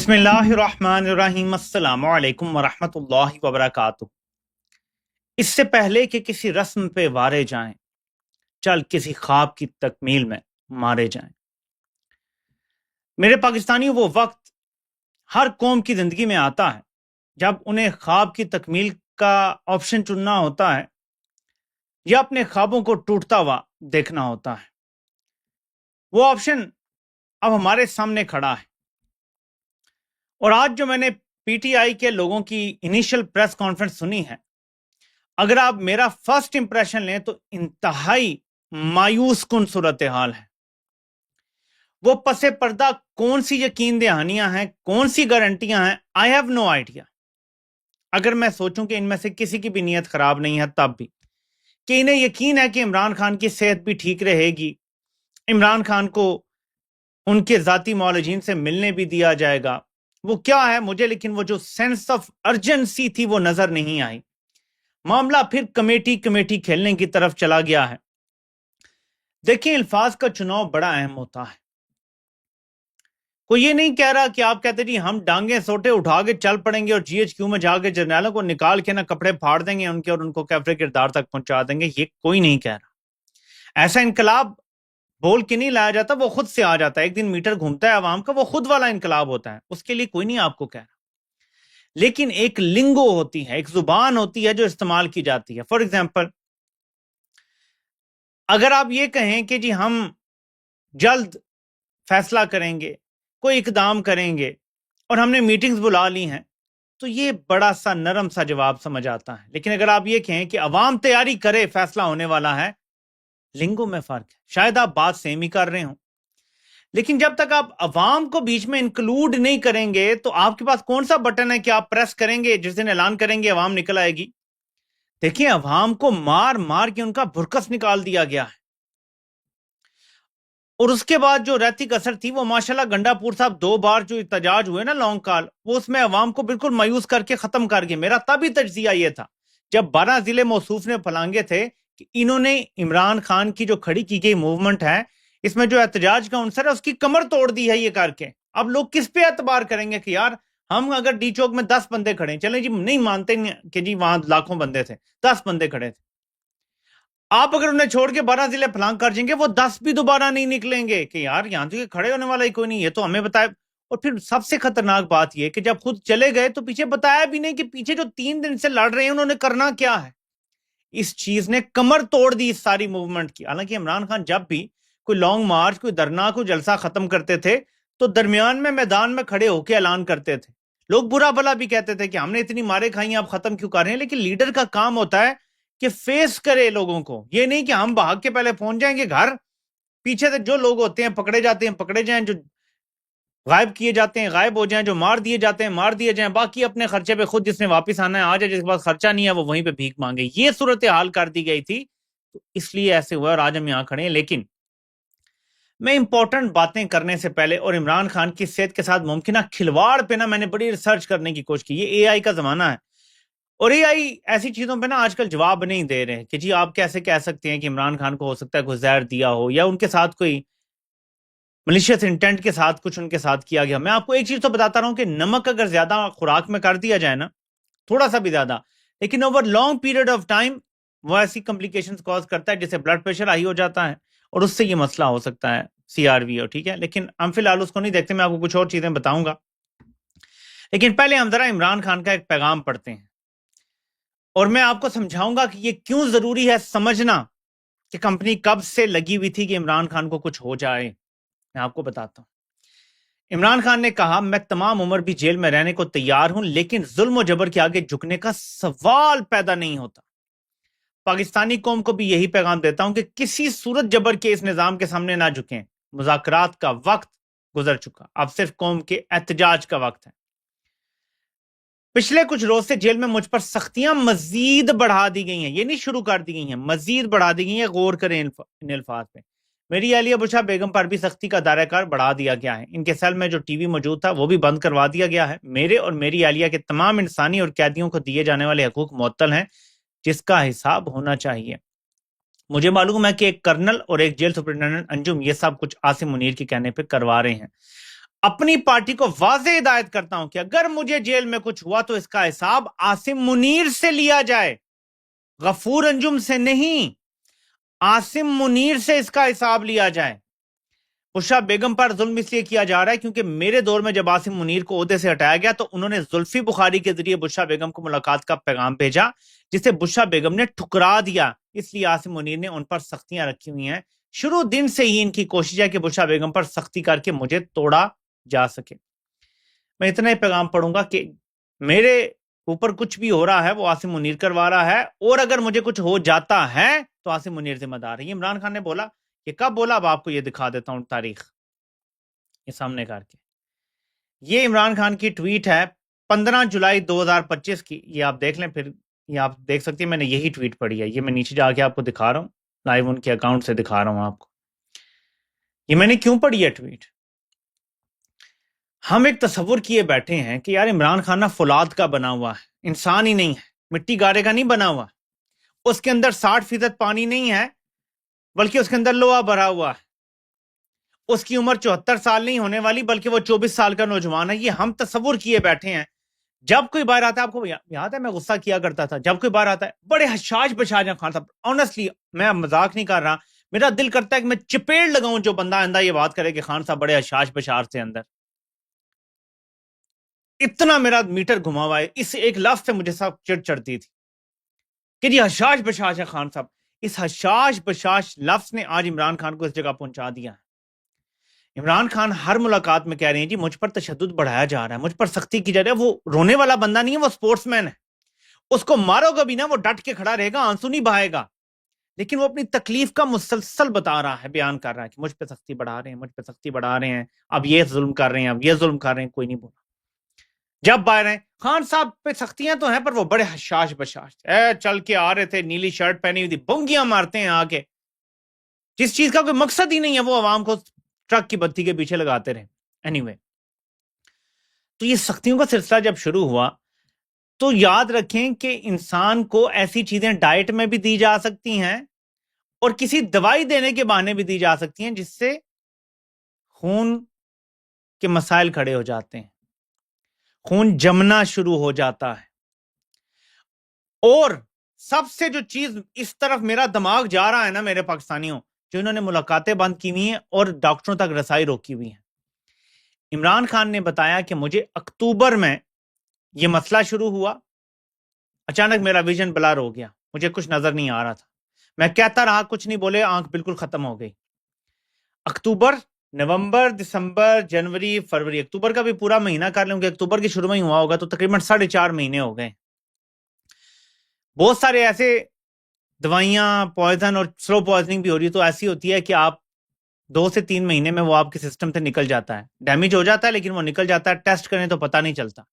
بسم اللہ الرحمن الرحیم السلام علیکم ورحمۃ اللہ وبرکاتہ۔ اس سے پہلے کہ کسی رسم پہ وارے جائیں، چل کسی خواب کی تکمیل میں مارے جائیں۔ میرے پاکستانی، وہ وقت ہر قوم کی زندگی میں آتا ہے جب انہیں خواب کی تکمیل کا آپشن چننا ہوتا ہے یا اپنے خوابوں کو ٹوٹتا ہوا دیکھنا ہوتا ہے۔ وہ آپشن اب ہمارے سامنے کھڑا ہے، اور آج جو میں نے پی ٹی آئی کے لوگوں کی انیشل پریس کانفرنس سنی ہے، اگر آپ میرا فرسٹ امپریشن لیں تو انتہائی مایوس کن صورتحال ہے۔ وہ پس پردہ کون سی یقین دہانیاں ہیں، کون سی گارنٹیاں ہیں، آئی ہیو نو آئیڈیا۔ اگر میں سوچوں کہ ان میں سے کسی کی بھی نیت خراب نہیں ہے، تب بھی کہ انہیں یقین ہے کہ عمران خان کی صحت بھی ٹھیک رہے گی، عمران خان کو ان کے ذاتی معالجین سے ملنے بھی دیا جائے گا، وہ کیا ہے مجھے، لیکن وہ جو سینس آف ارجنسی تھی وہ نظر نہیں آئی۔ معاملہ پھر کمیٹی کھیلنے کی طرف چلا گیا ہے۔ دیکھیں، الفاظ کا چناؤ بڑا اہم ہوتا ہے۔ کوئی یہ نہیں کہہ رہا کہ آپ کہتے جی ہم ڈانگیں سوٹے اٹھا کے چل پڑیں گے اور جی ایچ کیو میں جا کے جرنیلوں کو نکال کے کپڑے پھاڑ دیں گے ان کے اور ان کو کیفرے کردار تک پہنچا دیں گے۔ یہ کوئی نہیں کہہ رہا۔ ایسا انقلاب بول کے نہیں لایا جاتا، وہ خود سے آ جاتا ہے۔ ایک دن میٹر گھومتا ہے عوام کا، وہ خود والا انقلاب ہوتا ہے، اس کے لیے کوئی نہیں آپ کو کہہ رہا۔ لیکن ایک لنگو ہوتی ہے، ایک زبان ہوتی ہے جو استعمال کی جاتی ہے۔ فار ایگزامپل، اگر آپ یہ کہیں کہ جی ہم جلد فیصلہ کریں گے، کوئی اقدام کریں گے اور ہم نے میٹنگز بلا لی ہیں، تو یہ بڑا سا نرم سا جواب سمجھ آتا ہے۔ لیکن اگر آپ یہ کہیں کہ عوام تیاری کرے، فیصلہ ہونے والا ہے، لنگو میں فرق ہے۔ شاید آپ بات سیم ہی کر رہے ہوں، لیکن جب تک آپ عوام کو بیچ میں انکلوڈ نہیں کریں گے تو آپ کے پاس کون سا بٹن ہے کہ آپ پریس کریں گے جس دن اعلان کریں گے عوام نکل آئے گی؟ دیکھیں، عوام کو مار مار کے ان کا بھرکس نکال دیا گیا ہے، اور اس کے بعد جو رہتی کسر تھی وہ ماشاءاللہ گنڈا پور صاحب 2 بار جو احتجاج ہوئے نا لانگ کال، وہ اس میں عوام کو بالکل مایوس کر کے ختم کر گئے۔ میرا تبھی تجزیہ یہ تھا جب 12 ضلع موصوف نے پھلانگے تھے کہ انہوں نے عمران خان کی جو کھڑی کی گئی موومنٹ ہے، اس میں جو احتجاج کا عنصر ہے، اس کی کمر توڑ دی ہے یہ کر کے۔ اب لوگ کس پہ اعتبار کریں گے کہ یار ہم اگر ڈی چوک میں 10 بندے کھڑے ہیں، چلیں جی نہیں مانتے کہ جی وہاں لاکھوں بندے تھے، 10 بندے کھڑے تھے، آپ اگر انہیں چھوڑ کے 12 ضلع پھلانگ کر جائیں گے، وہ 10 بھی دوبارہ نہیں نکلیں گے کہ یار یہاں تو یہ کھڑے ہونے والا ہی کوئی نہیں، یہ تو ہمیں بتائے۔ اور پھر سب سے خطرناک بات یہ کہ جب خود چلے گئے تو پیچھے بتایا بھی نہیں کہ پیچھے جو 3 دن سے لڑ رہے ہیں انہوں نے کرنا کیا ہے۔ اس چیز نے کمر توڑ دی اس ساری موومنٹ کی۔ حالانکہ عمران خان جب بھی کوئی لانگ مارچ، کوئی دھرنا، کوئی جلسہ ختم کرتے تھے تو درمیان میں میدان میں کھڑے ہو کے اعلان کرتے تھے۔ لوگ برا بھلا بھی کہتے تھے کہ ہم نے اتنی مارے کھائی ہیں، آپ ختم کیوں کر رہے ہیں؟ لیکن لیڈر کا کام ہوتا ہے کہ فیس کرے لوگوں کو، یہ نہیں کہ ہم بھاگ کے پہلے پہنچ جائیں گے گھر، پیچھے سے جو لوگ ہوتے ہیں پکڑے جاتے ہیں پکڑے جائیں، جو غائب کیے جاتے ہیں غائب ہو جائیں، جو مار دیے جاتے ہیں مار دیے جائیں، باقی اپنے خرچے پہ خود جس نے واپس آنا ہے آ جائے، جس کے پاس خرچہ نہیں ہے وہ وہیں پہ بھیک مانگے۔ یہ صورتحال کر دی گئی تھی، تو اس لیے ایسے ہوا اور آج ہم یہاں کھڑے ہیں۔ لیکن میں امپورٹنٹ باتیں کرنے سے پہلے اور عمران خان کی صحت کے ساتھ ممکنہ کھلواڑ پہ میں نے بڑی ریسرچ کرنے کی کوشش کی۔ یہ اے آئی کا زمانہ ہے، اور اے آئی ایسی چیزوں پہ آج کل جواب نہیں دے رہے کہ جی آپ کیسے کہہ سکتے ہیں کہ عمران خان کو ہو سکتا ہے کوئی زہر دیا ہو یا ان کے ساتھ کوئی ملیشیس انٹینٹ کے ساتھ کچھ ان کے ساتھ کیا گیا۔ میں آپ کو ایک چیز تو بتاتا رہا ہوں کہ نمک اگر زیادہ خوراک میں کر دیا جائے نا، تھوڑا سا بھی زیادہ، لیکن over long period of time وہ ایسی کمپلیکیشنز کاز کرتا ہے جسے بلڈ پریشر ہائی ہو جاتا ہے، اور اس سے یہ مسئلہ ہو سکتا ہے سی آر وی او۔ ٹھیک ہے، لیکن ہم فی الحال اس کو نہیں دیکھتے، میں آپ کو کچھ اور چیزیں بتاؤں گا۔ لیکن پہلے ہم ذرا عمران خان کا ایک پیغام پڑھتے ہیں، اور میں آپ کو سمجھاؤں گا کہ یہ کیوں ضروری ہے سمجھنا کہ کمپنی کب سے لگی ہوئی تھی کہ عمران خان کو کچھ ہو جائے۔ میں آپ کو بتاتا ہوں۔ عمران خان نے کہا، میں تمام عمر بھی جیل میں رہنے کو تیار ہوں، لیکن ظلم و جبر کے آگے جھکنے کا سوال پیدا نہیں ہوتا۔ پاکستانی قوم کو بھی یہی پیغام دیتا ہوں کہ کسی صورت جبر کے اس نظام کے سامنے نہ جھکیں۔ مذاکرات کا وقت گزر چکا، اب صرف قوم کے احتجاج کا وقت ہے۔ پچھلے کچھ روز سے جیل میں مجھ پر سختیاں مزید بڑھا دی گئی ہیں، یہ نہیں شروع کر دی گئی ہیں، مزید بڑھا دی گئی ہیں۔ غور کریں ان الفاظ پہ۔ میری اہلیہ بشرا بیگم پر بھی سختی کا دائرہ کار بڑھا دیا گیا ہے۔ ان کے سیل میں جو ٹی وی موجود تھا وہ بھی بند کروا دیا گیا ہے۔ میرے اور میری اہلیہ کے تمام انسانی اور قیدیوں کو دیے جانے والے حقوق معطل ہیں، جس کا حساب ہونا چاہیے۔ مجھے معلوم ہے کہ ایک کرنل اور ایک جیل سپرنٹینڈنٹ انجم یہ سب کچھ عاصم منیر کے کہنے پہ کروا رہے ہیں۔ اپنی پارٹی کو واضح ہدایت کرتا ہوں کہ اگر مجھے جیل میں کچھ ہوا تو اس کا حساب عاصم منیر سے لیا جائے، غفور انجم سے نہیں، عاصم منیر سے اس کا حساب لیا جائے۔ بشرا بیگم پر ظلم اس لیے کیا جا رہا ہے کیونکہ میرے دور میں جب عاصم منیر کو عہدے سے ہٹایا گیا تو انہوں نے زلفی بخاری کے ذریعے بشرا بیگم کو ملاقات کا پیغام بھیجا، جسے بشرا بیگم نے ٹھکرا دیا، اس لیے عاصم منیر نے ان پر سختیاں رکھی ہوئی ہیں۔ شروع دن سے ہی ان کی کوشش ہے کہ بشرا بیگم پر سختی کر کے مجھے توڑا جا سکے۔ میں اتنا ہی پیغام پڑھوں گا کہ میرے اوپر کچھ بھی ہو رہا ہے وہ عاصم منیر کروا رہا ہے، اور اگر مجھے کچھ ہو جاتا ہے تو عاصم منیر ذمہ دار ہے۔ یہ عمران خان نے بولا، یہ کب بولا؟ اب آپ کو یہ دکھا دیتا ہوں تاریخ یہ سامنے کر کے۔ یہ عمران خان کی ٹویٹ ہے 15 جولائی 2025 کی، یہ آپ دیکھ لیں، پھر یہ آپ دیکھ سکتے ہیں میں نے یہی ٹویٹ پڑھی ہے، یہ میں نیچے جا کے آپ کو دکھا رہا ہوں، لائیو ان کے اکاؤنٹ سے دکھا رہا ہوں آپ کو۔ یہ میں نے کیوں پڑھی ہے ٹویٹ؟ ہم ایک تصور کیے بیٹھے ہیں کہ یار عمران خان نا فولاد کا بنا ہوا ہے، انسان ہی نہیں ہے، مٹی گارے کا نہیں بنا ہوا، اس کے اندر 60% پانی نہیں ہے بلکہ اس کے اندر لوہا بھرا ہوا ہے، اس کی عمر 74 سال نہیں ہونے والی بلکہ وہ 24 سال کا نوجوان ہے۔ یہ ہم تصور کیے بیٹھے ہیں۔ جب کوئی باہر آتا ہے، آپ کو یاد ہے میں غصہ کیا کرتا تھا، جب کوئی باہر آتا ہے بڑے حشاش بشاش ہیں خان صاحب، آنیسٹلی میں مذاق نہیں کر رہا، میرا دل کرتا ہے کہ میں چپیڑ لگاؤں جو بندہ آئندہ یہ بات کرے کہ خان صاحب بڑے حشاش بشار سے اندر، اتنا میرا میٹر گھما ہوا ہے، اس ایک لفظ سے مجھے سب چڑ چڑتی تھی کہ یہ حشاش بشاش ہے خان صاحب۔ اس حشاش بشاش لفظ نے آج عمران خان کو اس جگہ پہنچا دیا ہے۔ عمران خان ہر ملاقات میں کہہ رہے ہیں جی مجھ پر تشدد بڑھایا جا رہا ہے، مجھ پر سختی کی جا رہی ہے۔ وہ رونے والا بندہ نہیں ہے، وہ سپورٹس مین ہے، اس کو مارو گا بھی نا وہ ڈٹ کے کھڑا رہے گا، آنسو نہیں بہائے گا، لیکن وہ اپنی تکلیف کا مسلسل بتا رہا ہے، بیان کر رہا ہے کہ مجھ پہ سختی بڑھا رہے ہیں، مجھ پہ سختی بڑھا رہے ہیں، اب یہ ظلم کر رہے ہیں، اب یہ ظلم کر رہے ہیں، کوئی نہیں بولا۔ جب باہر ہیں خان صاحب پہ سختیاں تو ہیں پر وہ بڑے حشاش بشاش چل کے آ رہے تھے، نیلی شرٹ پہنی ہوئی تھی، بونگیاں مارتے ہیں آ کے، جس چیز کا کوئی مقصد ہی نہیں ہے، وہ عوام کو ٹرک کی بتی کے پیچھے لگاتے رہے۔ اینی وے، تو یہ سختیوں کا سلسلہ جب شروع ہوا تو یاد رکھیں کہ انسان کو ایسی چیزیں ڈائٹ میں بھی دی جا سکتی ہیں اور کسی دوائی دینے کے بہانے بھی دی جا سکتی ہیں جس سے خون کے مسائل کھڑے ہو جاتے ہیں، خون جمنا شروع ہو جاتا ہے۔ اور سب سے جو چیز اس طرف میرا دماغ جا رہا ہے نا میرے پاکستانیوں، جو انہوں نے ملاقاتیں بند کی ہوئی ہیں اور ڈاکٹروں تک رسائی روکی ہوئی ہیں، عمران خان نے بتایا کہ مجھے اکتوبر میں یہ مسئلہ شروع ہوا، اچانک میرا ویژن بلر ہو گیا، مجھے کچھ نظر نہیں آ رہا تھا، میں کہتا رہا کچھ نہیں بولے، آنکھ بالکل ختم ہو گئی۔ اکتوبر، نومبر، دسمبر، جنوری، فروری، اکتوبر کا بھی پورا مہینہ کر لیں گے، اکتوبر کے شروع میں ہی ہوا ہوگا تو تقریباً 4.5 مہینے ہو گئے۔ بہت سارے ایسے دوائیاں پوائزن اور سلو پوائزننگ بھی ہو رہی ہے، تو ایسی ہوتی ہے کہ آپ 2 سے 3 مہینے میں وہ آپ کے سسٹم سے نکل جاتا ہے، ڈیمیج ہو جاتا ہے لیکن وہ نکل جاتا ہے، ٹیسٹ کریں تو پتہ نہیں چلتا۔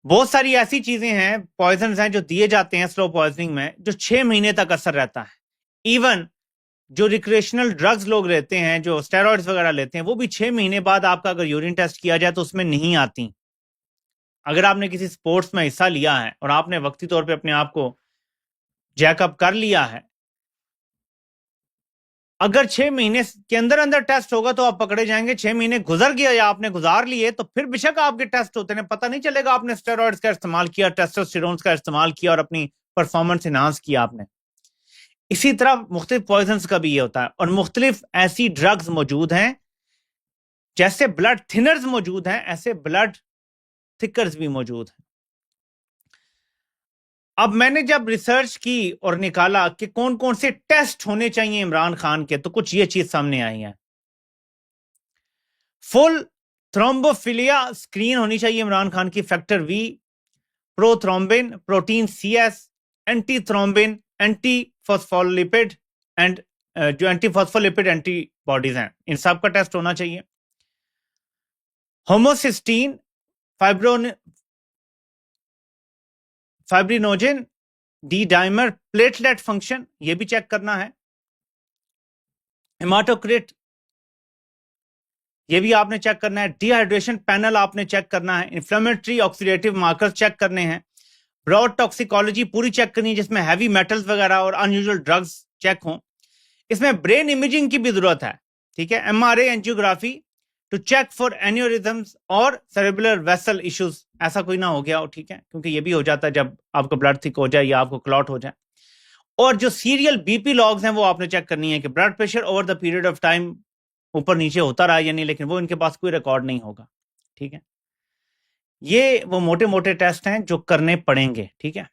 بہت ساری ایسی چیزیں ہیں، پوائزنز ہیں جو دیے جاتے ہیں سلو پوائزننگ میں، جو 6 مہینے تک اثر رہتا ہے۔ ایون جو ریکریشنل ڈرگز لوگ لیتے ہیں، جو اسٹیرائڈز وغیرہ لیتے ہیں، وہ بھی 6 مہینے بعد آپ کا اگر یورین ٹیسٹ کیا جائے تو اس میں نہیں آتی۔ اگر آپ نے کسی سپورٹس میں حصہ لیا ہے اور آپ نے وقتی طور پہ اپنے آپ کو جیک اپ کر لیا ہے، اگر 6 مہینے کے اندر اندر ٹیسٹ ہوگا تو آپ پکڑے جائیں گے۔ 6 مہینے گزر گیا یا آپ نے گزار لیے تو پھر بے شک آپ کے ٹیسٹ ہوتے ہیں، پتہ نہیں چلے گا آپ نے اسٹیرائڈز کا استعمال کیا، ٹیسٹوسٹیرونز کا استعمال کیا اور اپنی پرفارمنس انہانس کیا آپ نے۔ اسی طرح مختلف پوائزنز کا بھی یہ ہوتا ہے، اور مختلف ایسی ڈرگز موجود ہیں، جیسے بلڈ تھنرز موجود ہیں ایسے بلڈ تھکرز بھی موجود ہیں۔ اب میں نے جب ریسرچ کی اور نکالا کہ کون کون سے ٹیسٹ ہونے چاہیے عمران خان کے، تو کچھ یہ چیز سامنے آئی ہے۔ فل تھرومبوفیلیا اسکرین ہونی چاہیے عمران خان کی، factor V, prothrombin, protein C S, antithrombin, antiphospholipid and جو اینٹی فاسفولیپڈ اینٹی باڈیز ہیں، ان سب کا ٹیسٹ ہونا چاہیے۔ Homocysteine, fibrinogen, D dimer, platelet function, یہ بھی چیک کرنا ہے۔ ہیماتوکریٹ، یہ بھی آپ نے چیک کرنا ہے۔ ڈی ہائیڈریشن پینل آپ نے چیک کرنا ہے۔ انفلیمیٹری آکسیڈیٹیو مارکر چیک کرنے ہیں۔ براڈ ٹاکسیکالوجی پوری چیک کرنی ہے جس میں ہیوی میٹلز وغیرہ اور ان یوزل ڈرگز چیک ہوں۔ اس میں برین امیجنگ کی بھی ضرورت ہے، ٹھیک ہے، M R A angiography, to check for aneurysms اور سیریبرل ویسل ایشوز. ایسا کوئی نہ ہو گیا ہو, ٹھیک ہے, کیونکہ یہ بھی ہو جاتا ہے جب آپ کو بلڈ تھک ہو جائے یا آپ کو کلوٹ ہو جائے. اور جو سیریل بی پی لاگز ہیں وہ آپ نے چیک کرنی ہے کہ blood pressure over the period of time اوپر نیچے ہوتا رہا یا نہیں, لیکن وہ ان کے پاس کوئی ریکارڈ نہیں ہوگا. ٹھیک ہے, یہ وہ موٹے موٹے ٹیسٹ ہیں جو کرنے پڑیں گے. ٹھیک ہے,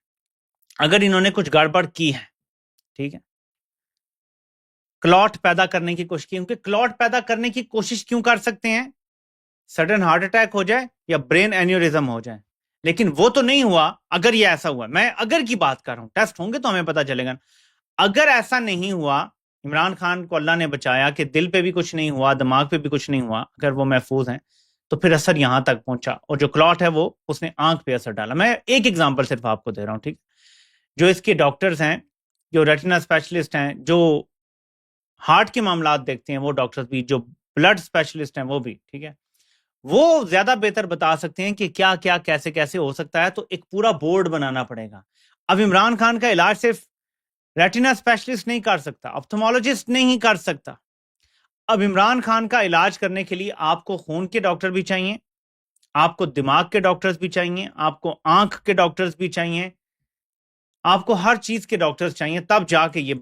اگر انہوں نے کچھ گڑبڑ کی ہے, ٹھیک ہے, کلوٹ پیدا کرنے کی کوشش کی, کیونکہ کلوٹ پیدا کرنے کی کوشش کیوں کر سکتے ہیں؟ سڈن ہارٹ اٹیک ہو جائے یا برین اینیورزم ہو جائے, لیکن وہ تو نہیں ہوا. اگر یہ ایسا ہوا, میں اگر کی بات کر رہا ہوں, ٹیسٹ ہوں گے تو ہمیں پتا چلے گا. اگر ایسا نہیں ہوا, عمران خان کو اللہ نے بچایا کہ دل پہ بھی کچھ نہیں ہوا, دماغ پہ بھی کچھ نہیں ہوا, اگر وہ محفوظ ہیں, تو پھر اثر یہاں تک پہنچا, اور جو کلوٹ ہے وہ اس نے آنکھ پہ اثر ڈالا. میں ایک ایگزامپل صرف آپ کو دے رہا ہوں. ٹھیک, جو اس کے ڈاکٹرز ہیں, جو ریٹنا اسپیشلسٹ ہیں, جو ہارٹ کے معاملات دیکھتے ہیں وہ ڈاکٹرز بھی, جو بلڈ اسپیشلسٹ ہیں وہ بھی, ٹھیک ہے, وہ زیادہ بہتر بتا سکتے ہیں کہ کیا کیا کیسے کیسے ہو سکتا ہے. تو ایک پورا بورڈ بنانا پڑے گا. اب عمران خان کا علاج صرف ریٹنا اسپیشلسٹ نہیں کر سکتا, آپتھمالوجسٹ نہیں کر سکتا. اب عمران خان کا علاج کرنے کے لیے آپ کو خون کے ڈاکٹر بھی چاہیے, آپ کو دماغ کے ڈاکٹرز بھی چاہیے, آپ کو آنکھ کے ڈاکٹرز بھی چاہیے, آپ کو ہر چیز کے ڈاکٹرز چاہیے, تب جا کے یہ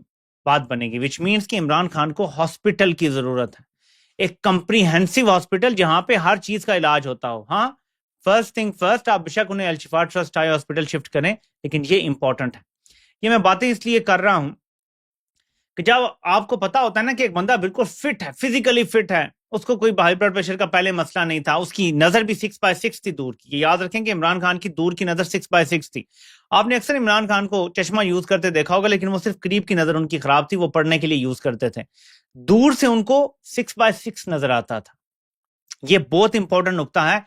بات بنے گی. وچ مینس کہ عمران خان کو ہاسپٹل کی ضرورت ہے, ایک کمپریہنسو ہاسپٹل جہاں پہ ہر چیز کا علاج ہوتا ہو. ہاں, فرسٹ تھنگ فرسٹ, آپ بے شک انہیں الشفا ٹرسٹ آئی ہاسپٹل شفٹ کریں, لیکن یہ امپورٹنٹ ہے. یہ میں باتیں اس لیے کر رہا ہوں کہ جب آپ کو پتا ہوتا ہے نا کہ ایک بندہ بالکل فٹ ہے, فزیکلی فٹ ہے, اس کو کوئی ہائی بلڈ پریشر کا پہلے مسئلہ نہیں تھا, اس کی نظر بھی 6/6 تھی دور کی. یاد رکھیں کہ عمران خان کی دور کی نظر 6/6 تھی. آپ نے اکثر عمران خان کو چشمہ یوز کرتے دیکھا ہوگا, لیکن وہ صرف قریب کی نظر ان کی خراب تھی, وہ پڑھنے کے لیے یوز کرتے تھے. دور سے ان کو 6/6 نظر آتا تھا. یہ بہت امپورٹنٹ نقطہ ہے.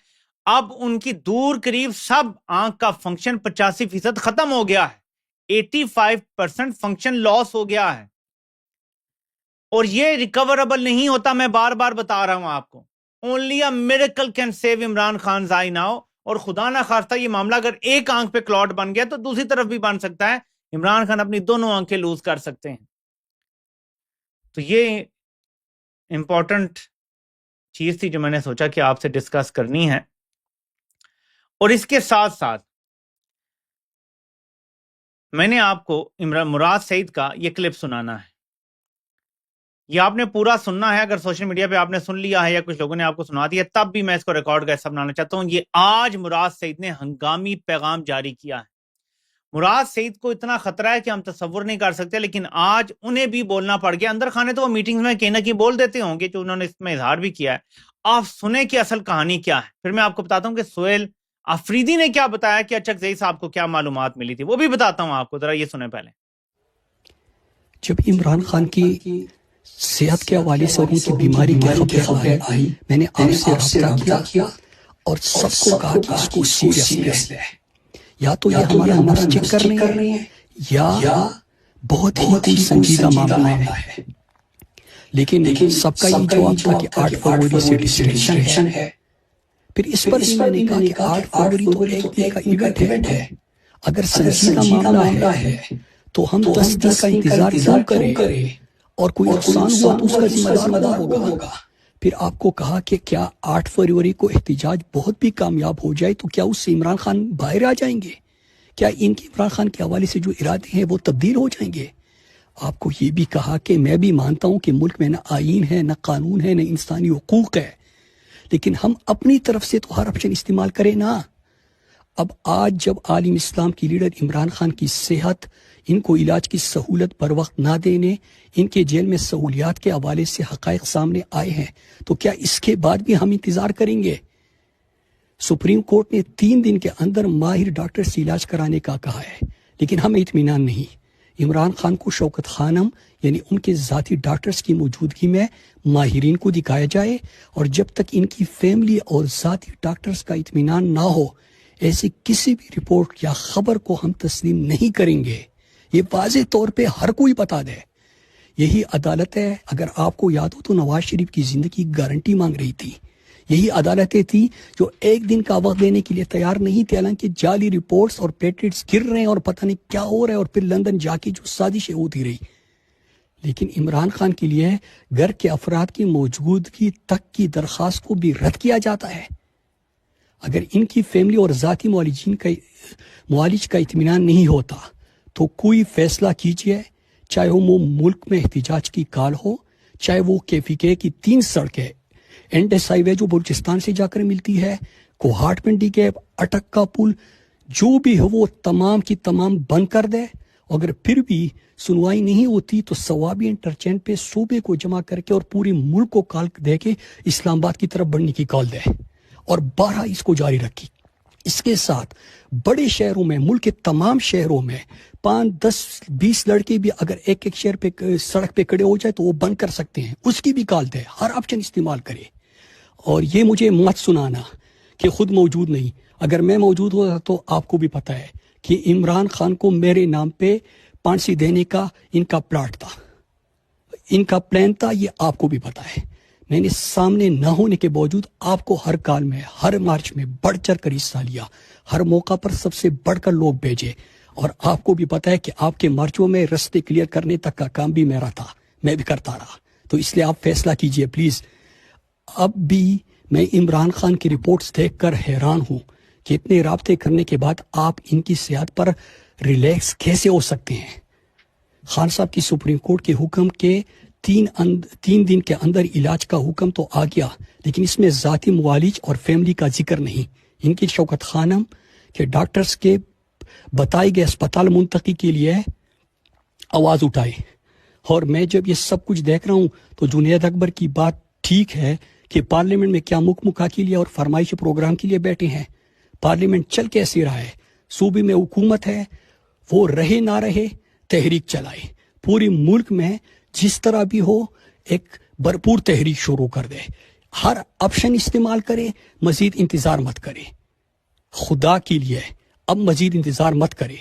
اب ان کی دور قریب سب آنکھ کا فنکشن 85% ختم ہو گیا ہے, 85% فنکشن لاس ہو گیا ہے, اور یہ ریکوربل نہیں ہوتا. میں بار بار بتا رہا ہوں آپ کو, only a miracle can save Imran Khan I now. اور خدا نہ خواستہ یہ معاملہ اگر ایک آنکھ پہ کلوٹ بن گیا تو دوسری طرف بھی بن سکتا ہے. عمران خان اپنی دونوں آنکھیں لوز کر سکتے ہیں. تو یہ امپورٹنٹ چیز تھی جو میں نے سوچا کہ آپ سے ڈسکس کرنی ہے. اور اس کے ساتھ ساتھ میں نے آپ کو مراد سعید کا یہ کلپ سنانا ہے. یہ آپ نے پورا سننا ہے. اگر سوشل میڈیا پہ آپ نے سن لیا ہے یا کچھ لوگوں نے آپ کو سنا دیا تب بھی میں اس کو ریکارڈ کا حصہ بنانا چاہتا ہوں. یہ آج مراد سعید نے ہنگامی پیغام جاری کیا ہے. مراد سعید کو اتنا خطرہ ہے کہ ہم تصور نہیں کر سکتے, لیکن آج انہیں بھی بولنا پڑ گیا. اندر خانے تو وہ میٹنگز میں کہیں نہ کہیں بول دیتے ہوں گے, جو انہوں نے اس میں اظہار بھی کیا ہے. آپ سنیں کہ اصل کہانی کیا ہے, پھر میں آپ کو بتاتا ہوں کہ سہیل آفریدی نے کیا بتایا کہ اچکزئی صاحب کو کیا معلومات ملی تھی, وہ بھی بتاتا ہوں آپ کو. ذرا یہ سنیں پہلے. جب عمران خان کی صحت کے حوالے سے اور ان کی بیماری کی خبر آئی, میں نے آپ سے رابطہ کیا اور سب کو کہا کہ اس کو سیریس لے, یا تو یہ ہمارا نفس چیک کر رہے ہیں یا بہت ہی سنجیدہ معاملہ ہے. لیکن سب کا یہ جواب تھا کہ 8 فروری سے ڈسٹریکشن ہے. پھر اس پر بھی میں نے کہا کہ 8 فروری تو ایک دن کا ایونٹ ہے, اگر سنجیدہ معاملہ ہے تو ہم 10 دن کا انتظار کیوں کریں, اور کوئی نقصان ہوا تو اس کا ذمہ دار کون ہوگا. پھر آپ کو کہا کہ کیا 8 فروری کو احتجاج بہت بھی کامیاب ہو جائے تو کیا اس سے عمران خان باہر آ جائیں گے, کیا ان کے عمران خان کے حوالے سے جو ارادے ہیں وہ تبدیل ہو جائیں گے. آپ کو یہ بھی کہا کہ میں بھی مانتا ہوں کہ ملک میں نہ آئین ہے, نہ قانون ہے, نہ انسانی حقوق ہے, لیکن ہم اپنی طرف سے تو ہر آپشن استعمال کریں نا. اب آج جب عالم اسلام کی لیڈر عمران خان کی صحت, ان کو علاج کی سہولت پر وقت نہ دینے, ان کے جیل میں سہولیات کے حوالے سے حقائق سامنے آئے ہیں, تو کیا اس کے بعد بھی ہم انتظار کریں گے؟ سپریم کورٹ نے 3 دن کے اندر ماہر ڈاکٹر سے علاج کرانے کا کہا ہے, لیکن ہمیں اطمینان نہیں. عمران خان کو شوکت خانم یعنی ان کے ذاتی ڈاکٹرز کی موجودگی میں ماہرین کو دکھایا جائے, اور جب تک ان کی فیملی اور ذاتی ڈاکٹرز کا اطمینان نہ ہو ایسی کسی بھی رپورٹ یا خبر کو ہم تسلیم نہیں کریں گے. یہ واضح طور پہ ہر کوئی بتا دے. یہی عدالت ہے. اگر آپ کو یاد ہو تو نواز شریف کی زندگی گارنٹی مانگ رہی تھی. یہی عدالتیں تھی جو ایک دن کا وقت دینے کے لیے تیار نہیں تھے, حالانکہ جعلی رپورٹس اور پیٹنٹس گر رہے ہیں اور پتہ نہیں کیا ہو رہا ہے, اور پھر لندن جا کے جو سازشیں ہوتی رہی. لیکن عمران خان کے لیے گھر کے افراد کی موجودگی تک کی درخواست کو بھی رد کیا جاتا ہے۔ اگر ان کی فیملی اور ذاتی معالج کا اطمینان نہیں ہوتا تو کوئی فیصلہ کیجیے، چاہے وہ ملک میں احتجاج کی کال ہو، چاہے وہ KPK کی 3 سڑکیں انڈس ہائی وے جو بلوچستان سے جا کر ملتی ہے، کوہاٹ پنڈی گیپ، اٹک کا پل، جو بھی ہو وہ تمام کی تمام بند کر دے۔ اگر پھر بھی سنوائی نہیں ہوتی تو ثوابی انٹرچینج پہ صوبے کو جمع کر کے اور پوری ملک کو کال دے کے اسلام آباد کی طرف بڑھنے کی کال دے اور 12 اس کو جاری رکھی۔ اس کے ساتھ بڑے شہروں میں، ملک کے تمام شہروں میں 5 10 20 لڑکے بھی اگر ایک شہر پہ سڑک پہ کھڑے ہو جائے تو وہ بند کر سکتے ہیں، اس کی بھی کال دے، ہر آپشن استعمال کرے۔ اور یہ مجھے مت سنانا کہ خود موجود نہیں، اگر میں موجود ہوتا تو آپ کو بھی پتہ ہے کہ عمران خان کو میرے نام پہ پانسی دینے کا ان کا پلاٹ تھا، ان کا پلان تھا، یہ آپ کو بھی پتہ ہے۔ میں نے سامنے نہ ہونے کے باوجود آپ کو ہر کال میں، ہر مارچ میں بڑھ چڑھ کر حصہ لیا، ہر موقع پر سب سے بڑھ کر لوگ بھیجے، اور آپ کو بھی پتہ ہے کہ آپ کے مارچوں میں رستے کلیئر کرنے تک کا کام بھی میرا تھا، میں بھی کرتا رہا۔ تو اس لیے آپ فیصلہ کیجئے پلیز۔ اب بھی میں عمران خان کی رپورٹس دیکھ کر حیران ہوں کہ اتنے رابطے کرنے کے بعد آپ ان کی صحت پر ریلیکس کیسے ہو سکتے ہیں۔ خان صاحب کی سپریم کورٹ کے حکم کے 3 دن کے اندر علاج کا حکم تو آ گیا، لیکن اس میں ذاتی معالج اور فیملی کا ذکر نہیں۔ ان کی شوکت خانم کے ڈاکٹرز کے بتائے گئے اسپتال منتقلی کے لیے آواز اٹھائے، اور میں جب یہ سب کچھ دیکھ رہا ہوں تو جنید اکبر کی بات ٹھیک ہے کہ پارلیمنٹ میں کیا مکہ کے لیے اور فرمائشی پروگرام کے لیے بیٹھے ہیں۔ پارلیمنٹ چل کیسے رہا ہے؟ صوبے میں حکومت ہے، وہ رہے نہ رہے تحریک چلائے، پوری ملک میں جس طرح بھی ہو ایک بھرپور تحریک شروع کر دے، ہر آپشن استعمال کرے، مزید انتظار مت کرے۔ خدا کے لیے اب مزید انتظار مت کرے،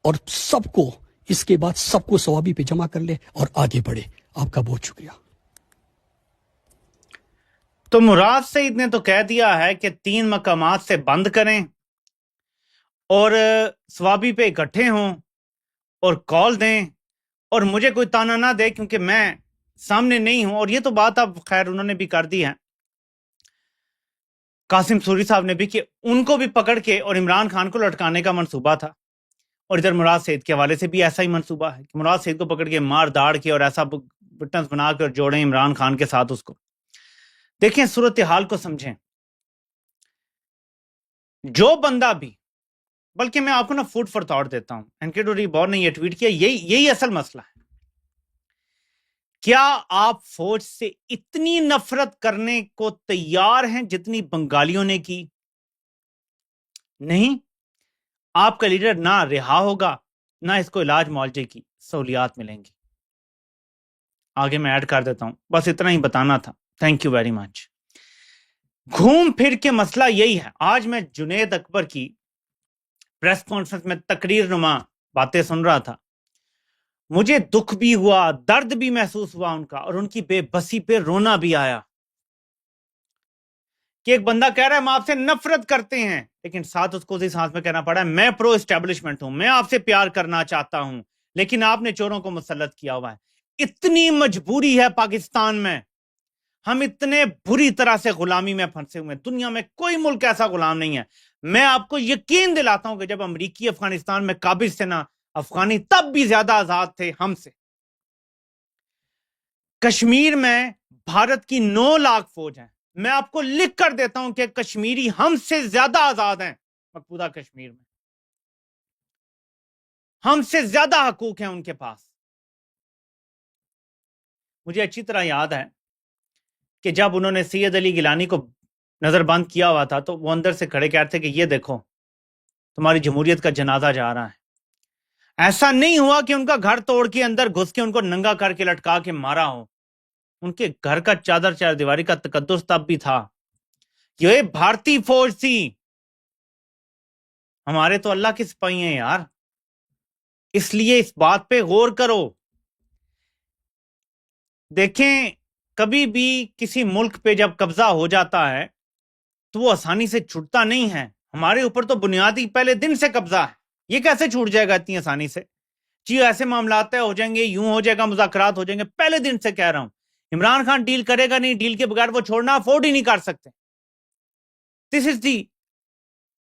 اور سب کو اس کے بعد سب کو ثوابی پہ جمع کر لے اور آگے بڑھے۔ آپ کا بہت شکریہ۔ تو مراد سعید نے تو کہہ دیا ہے کہ 3 مقامات سے بند کریں اور ثوابی پہ اکٹھے ہوں اور کال دیں، اور مجھے کوئی تانا نہ دے کیونکہ میں سامنے نہیں ہوں۔ اور یہ تو بات اب خیر انہوں نے بھی کر دی ہے، قاسم سوری صاحب نے بھی، کہ ان کو بھی پکڑ کے اور عمران خان کو لٹکانے کا منصوبہ تھا، اور ادھر مراد سعید کے حوالے سے بھی ایسا ہی منصوبہ ہے کہ مراد سعید کو پکڑ کے مار داڑ کے اور ایسا وٹنس بنا کے اور جوڑیں عمران خان کے ساتھ اس کو۔ دیکھیں صورتحال کو سمجھیں، جو بندہ بھی، بلکہ میں آپ کو نا فوڈ فار تھاٹ دیتا ہوں، اینکیڈو ریبور نے یہ ٹویٹ کیا، یہی اصل مسئلہ ہے۔ کیا آپ فوج سے اتنی نفرت کرنے کو تیار ہیں جتنی بنگالیوں نے کی؟ نہیں، آپ کا لیڈر نہ رہا ہوگا، نہ اس کو علاج معالجے کی سہولیات ملیں گی۔ آگے میں ایڈ کر دیتا ہوں، بس اتنا ہی بتانا تھا۔ Thank you very much. گھوم پھر کے مسئلہ یہی ہے۔ آج میں جنید اکبر کی پریس کانفرنس میں تقریر نما باتیں سن رہا تھا، مجھے دکھ بھی ہوا، درد بھی محسوس ہوا ان کا، اور ان کی بے بسی پہ رونا بھی آیا کہ ایک بندہ کہہ رہا ہے ہم آپ سے نفرت کرتے ہیں، لیکن ساتھ اس کو اسی سانس میں کہنا پڑا ہے میں پرو اسٹیبلشمنٹ ہوں، میں آپ سے پیار کرنا چاہتا ہوں، لیکن آپ نے چوروں کو مسلط کیا ہوا ہے۔ اتنی مجبوری ہے پاکستان میں، ہم اتنے بری طرح سے غلامی میں پھنسے ہوئے ہیں، دنیا میں کوئی ملک ایسا غلام نہیں ہے۔ میں آپ کو یقین دلاتا ہوں کہ جب امریکی افغانستان میں قابض تھے نا، افغانی تب بھی زیادہ آزاد تھے ہم سے۔ کشمیر میں بھارت کی 9 لاکھ فوج ہیں، میں آپ کو لکھ کر دیتا ہوں کہ کشمیری ہم سے زیادہ آزاد ہیں مقبوضہ کشمیر میں، ہم سے زیادہ حقوق ہیں ان کے پاس۔ مجھے اچھی طرح یاد ہے کہ جب انہوں نے سید علی گیلانی کو نظر بند کیا ہوا تھا تو وہ اندر سے کھڑے کہتے کہ یہ دیکھو تمہاری جمہوریت کا جنازہ جا رہا ہے۔ ایسا نہیں ہوا کہ ان کا گھر توڑ کے اندر گھس کے ان کو ننگا کر کے لٹکا کے مارا ہو، ان کے گھر کا چادر چار دیواری کا تقدس تب بھی تھا۔ یہ بھارتی فوج تھی، ہمارے تو اللہ کے سپاہی ہیں یار، اس لیے اس بات پہ غور کرو۔ دیکھیں کبھی بھی کسی ملک پہ جب قبضہ ہو جاتا ہے تو وہ آسانی سے چھوٹتا نہیں ہے۔ ہمارے اوپر تو بنیادی پہلے دن سے قبضہ ہے، یہ کیسے چھوٹ جائے گا اتنی آسانی سے؟ جی ایسے معاملات طے ہو جائیں گے, یوں ہو جائے گا, مذاکرات ہو جائیں گے. پہلے دن سے کہہ رہا ہوں عمران خان ڈیل کرے گا نہیں, ڈیل کے بغیر وہ چھوڑنا افورڈ ہی نہیں کر سکتے. دس از دی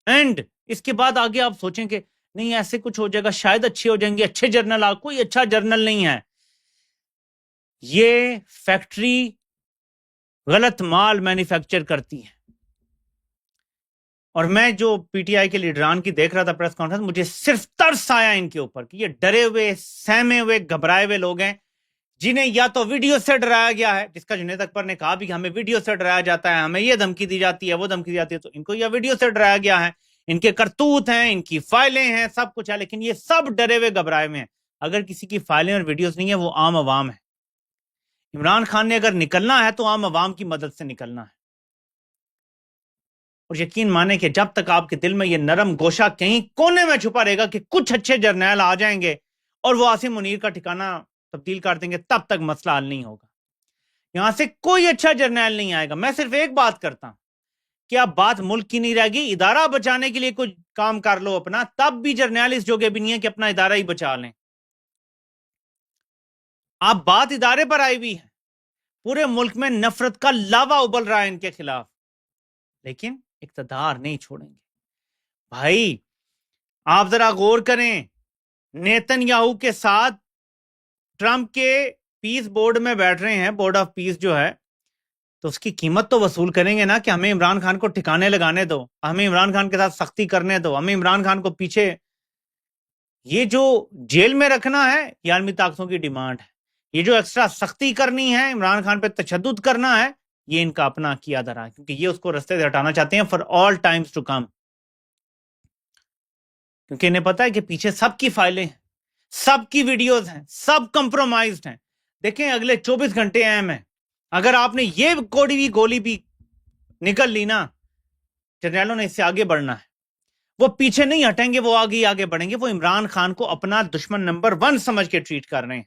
اینڈ. اس کے بعد آگے آپ سوچیں کہ نہیں ایسے کچھ ہو جائے گا, شاید اچھے ہو جائیں گے, اچھے جرنل. آپ کوئی اچھا جرنل نہیں ہے. یہ فیکٹری غلط مال مینوفیکچر کرتی ہے. اور میں جو پی ٹی آئی کے لیڈران کی دیکھ رہا تھا پریس کانفرنس, مجھے صرف ترس آیا ان کے اوپر کہ یہ ڈرے ہوئے, سہمے ہوئے, گھبرائے ہوئے لوگ ہیں جنہیں یا تو ویڈیو سے ڈرایا گیا ہے, جس کا جنید اکبر نے کہا بھی کہ ہمیں ویڈیو سے ڈرایا جاتا ہے, ہمیں یہ دھمکی دی جاتی ہے, وہ دھمکی دی جاتی ہے. تو ان کو یہ ویڈیو سے ڈرایا گیا ہے, ان کے کرتوت ہیں, ان کی فائلیں ہیں, سب کچھ ہے, لیکن یہ سب ڈرے ہوئے گھبرائے ہوئے ہیں. اگر کسی کی فائلیں اور ویڈیوز نہیں ہیں, وہ عام عوام ہے. عمران خان نے اگر نکلنا ہے تو عام عوام کی مدد سے نکلنا ہے. اور یقین مانے کہ جب تک آپ کے دل میں یہ نرم گوشہ کہیں کونے میں چھپا رہے گا کہ کچھ اچھے جرنیل آ جائیں گے اور وہ عاصم منیر کا ٹھکانہ تبدیل کر دیں گے, تب تک مسئلہ حل نہیں ہوگا. یہاں سے کوئی اچھا جرنیل نہیں آئے گا. میں صرف ایک بات کرتا ہوں کہ اب بات ملک کی نہیں رہ گئی, ادارہ بچانے کے لیے کچھ کام کر لو اپنا, تب بھی جرنیل اس جوگے بھی نہیں ہے کہ اپنا ادارہ ہی بچا لیں. اب بات ادارے پر آئی ہوئی ہے, پورے ملک میں نفرت کا لاوا ابل رہا ہے ان کے خلاف, لیکن اقتدار نہیں چھوڑیں گے. بھائی آپ ذرا غور کریں, نیتن یاہو کے ساتھ ٹرمپ کے پیس بورڈ میں بیٹھ رہے ہیں, بورڈ آف پیس جو ہے, تو اس کی قیمت تو وصول کریں گے نا کہ ہمیں عمران خان کو ٹھکانے لگانے دو, ہمیں عمران خان کے ساتھ سختی کرنے دو, ہمیں عمران خان کو پیچھے. یہ جو جیل میں رکھنا ہے یہ عالمی طاقتوں کی ڈیمانڈ ہے, یہ جو ایکسٹرا سختی کرنی ہے, عمران خان پہ تشدد کرنا ہے, یہ ان کا اپنا کیا دھرا ہے, کیونکہ یہ اس کو رستے سے ہٹانا چاہتے ہیں for all times to come. کیونکہ انہیں پتا ہے کہ پیچھے سب کی فائلیں ہیں, سب کی ویڈیوز ہیں, سب کمپرومائزڈ ہیں. دیکھیں اگلے 24 گھنٹے اہم ہیں. اگر آپ نے یہ کوڑی ہوئی گولی بھی نکل لی نا, جرنیلوں نے اس سے آگے بڑھنا ہے. وہ پیچھے نہیں ہٹیں گے, وہ آگے بڑھیں گے. وہ عمران خان کو اپنا دشمن نمبر 1 سمجھ کے ٹریٹ کر رہے ہیں,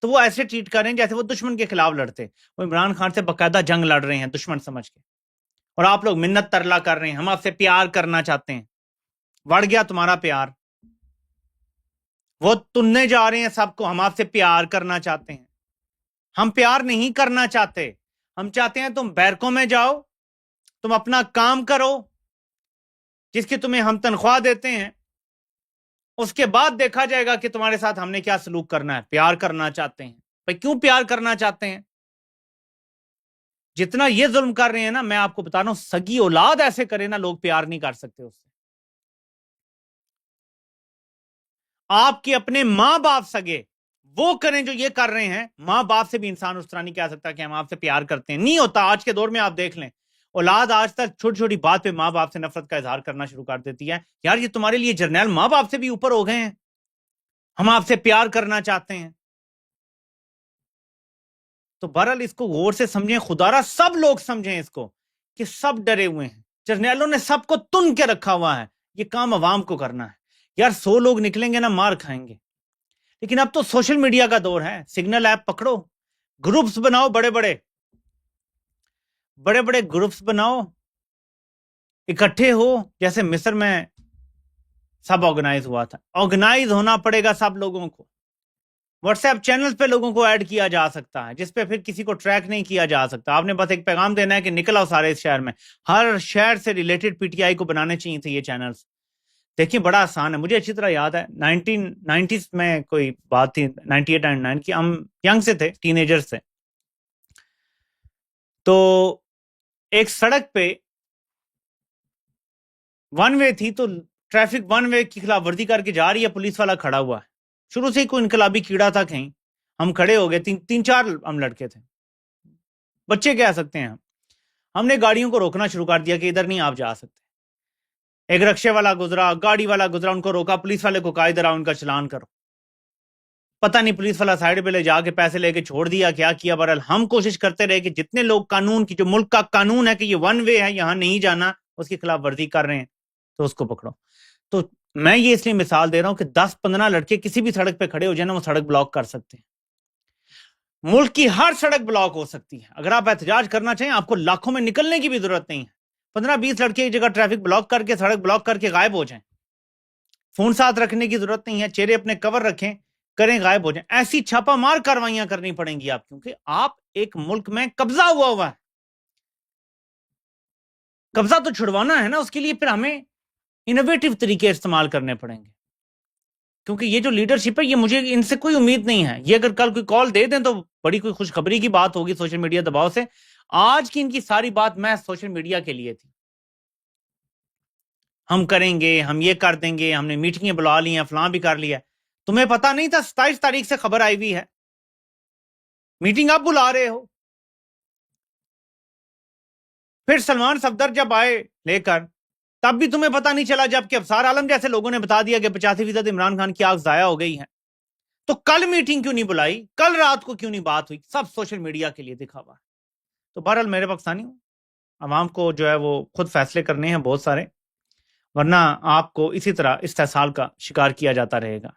تو وہ ایسے ٹریٹ کر رہے ہیں جیسے وہ دشمن کے خلاف لڑتے. وہ عمران خان سے باقاعدہ جنگ لڑ رہے ہیں دشمن سمجھ کے, اور آپ لوگ منت ترلا کر رہے ہیں, ہم آپ سے پیار کرنا چاہتے ہیں. بڑھ گیا تمہارا پیار, وہ تننے جا رہے ہیں سب کو, ہم آپ سے پیار کرنا چاہتے ہیں. ہم پیار نہیں کرنا چاہتے, ہم چاہتے ہیں تم بیرکوں میں جاؤ, تم اپنا کام کرو جس کی تمہیں ہم تنخواہ دیتے ہیں, اس کے بعد دیکھا جائے گا کہ تمہارے ساتھ ہم نے کیا سلوک کرنا ہے. پیار کرنا چاہتے ہیں. بھائی کیوں پیار کرنا چاہتے ہیں؟ جتنا یہ ظلم کر رہے ہیں نا, میں آپ کو بتا رہا ہوں, سگی اولاد ایسے کرے نا, لوگ پیار نہیں کر سکتے اس سے. آپ کے اپنے ماں باپ سگے وہ کریں جو یہ کر رہے ہیں, ماں باپ سے بھی انسان اس طرح نہیں کہہ سکتا کہ ہم آپ سے پیار کرتے ہیں. نہیں ہوتا. آج کے دور میں آپ دیکھ لیں, اولاد آج تک چھوٹی چھوٹی بات پہ ماں باپ سے نفرت کا اظہار کرنا شروع کر دیتی ہے. یار یہ تمہارے لیے جرنیل ماں باپ سے بھی اوپر ہو گئے ہیں, ہم آپ سے پیار کرنا چاہتے ہیں. تو بہرحال اس کو غور سے سمجھیں, خدا را سب لوگ سمجھیں اس کو کہ سب ڈرے ہوئے ہیں. جرنیلوں نے سب کو تن کے رکھا ہوا ہے, یہ کام عوام کو کرنا ہے. یار 100 لوگ نکلیں گے نا, مار کھائیں گے. لیکن اب تو سوشل میڈیا کا دور ہے, سگنل ایپ پکڑو, گروپس بناؤ, بڑے بڑے گروپس بناؤ, اکٹھے ہو. جیسے مصر میں سب آرگنائز ہوا تھا, آرگنائز ہونا پڑے گا سب لوگوں کو. واٹس ایپ چینل پہ لوگوں کو ایڈ کیا جا سکتا ہے, جس پہ پھر کسی کو ٹریک نہیں کیا جا سکتا. آپ نے بس ایک پیغام دینا ہے کہ نکل آؤ سارے اس شہر میں. ہر شہر سے ریلیٹڈ پی ٹی آئی کو بنانے چاہیے تھے یہ چینلز. دیکھیں بڑا آسان ہے, مجھے اچھی طرح یاد ہے 1990s میں کوئی بات تھی, 98 99 کی, ہم ینگ سے تھے, ٹین ایجرز تھے. تو ایک سڑک پہ ون وے تھی, تو ٹریفک ون وے کی خلاف ورزی کر کے جا رہی ہے, پولیس والا کھڑا ہوا ہے. شروع سے ہی کوئی انقلابی کیڑا تھا کہیں. ہم کھڑے ہو گئے, 3-4 ہم لڑکے تھے, بچے کہہ سکتے ہیں. ہم نے گاڑیوں کو روکنا شروع کر دیا کہ ادھر نہیں آپ جا سکتے. ایک رکشے والا گزرا, گاڑی والا گزرا, ان کو روکا, پولیس والے کو کہا ادھر آؤ, ان کا چلان کرو. پتہ نہیں پولیس والا سائڈ پہ لے جا کے پیسے لے کے چھوڑ دیا, کیا کیا. بہرحال ہم کوشش کرتے رہے کہ جتنے لوگ قانون کی, جو ملک کا قانون ہے کہ یہ ون وے ہے, یہاں نہیں جانا, اس کی خلاف ورزی کر رہے ہیں تو اس کو پکڑو. تو میں یہ اس لیے مثال دے رہا ہوں کہ 10-15 لڑکے کسی بھی سڑک پہ کھڑے ہو جائیں نا, وہ سڑک بلاک کر سکتے ہیں. ملک کی ہر سڑک بلاک ہو سکتی ہے. اگر آپ احتجاج کرنا چاہیں, آپ کو لاکھوں میں نکلنے کی بھی ضرورت نہیں ہے. 15-20 لڑکے ایک جگہ ٹریفک بلاک کر کے, سڑک بلاک کر کے غائب ہو جائیں. فون ساتھ رکھنے کی ضرورت نہیں ہے, چہرے اپنے کور رکھیں, کریں غائب ہو جائیں. ایسی چھاپا مار کاروائیاں کرنی پڑیں گی آپ، کیونکہ آپ ایک ملک میں قبضہ ہوا ہے. قبضہ تو چھڑوانا ہے نا، اس کے لیے پھر ہمیں انوویٹو طریقے استعمال کرنے پڑیں گے. کیونکہ یہ جو لیڈرشپ ہے، یہ مجھے ان سے کوئی امید نہیں ہے. یہ اگر کل کوئی کال دے دیں تو بڑی کوئی خوشخبری کی بات ہوگی سوشل میڈیا دباؤ سے. آج کی ان کی ساری بات میں سوشل میڈیا کے لیے تھی. ہم کریں گے، ہم یہ کر دیں گے، ہم نے میٹنگیں بلا لی ہیں، فلاں بھی کر لیا. تمہیں پتا نہیں تھا 27 تاریخ سے خبر آئی ہوئی ہے، میٹنگ آپ بلا رہے ہو. پھر سلمان صفدر جب آئے لے کر، تب بھی تمہیں پتا نہیں چلا، جبکہ ابصار عالم جیسے لوگوں نے بتا دیا کہ 85% عمران خان کی آنکھ ضائع ہو گئی ہے. تو کل میٹنگ کیوں نہیں بلائی؟ کل رات کو کیوں نہیں بات ہوئی؟ سب سوشل میڈیا کے لیے دکھا ہوا ہے. تو بہرحال میرے پاکستانی ہوں، عوام کو جو ہے وہ خود فیصلے کرنے ہیں بہت سارے، ورنہ آپ کو اسی طرح استحصال کا شکار کیا جاتا رہے گا.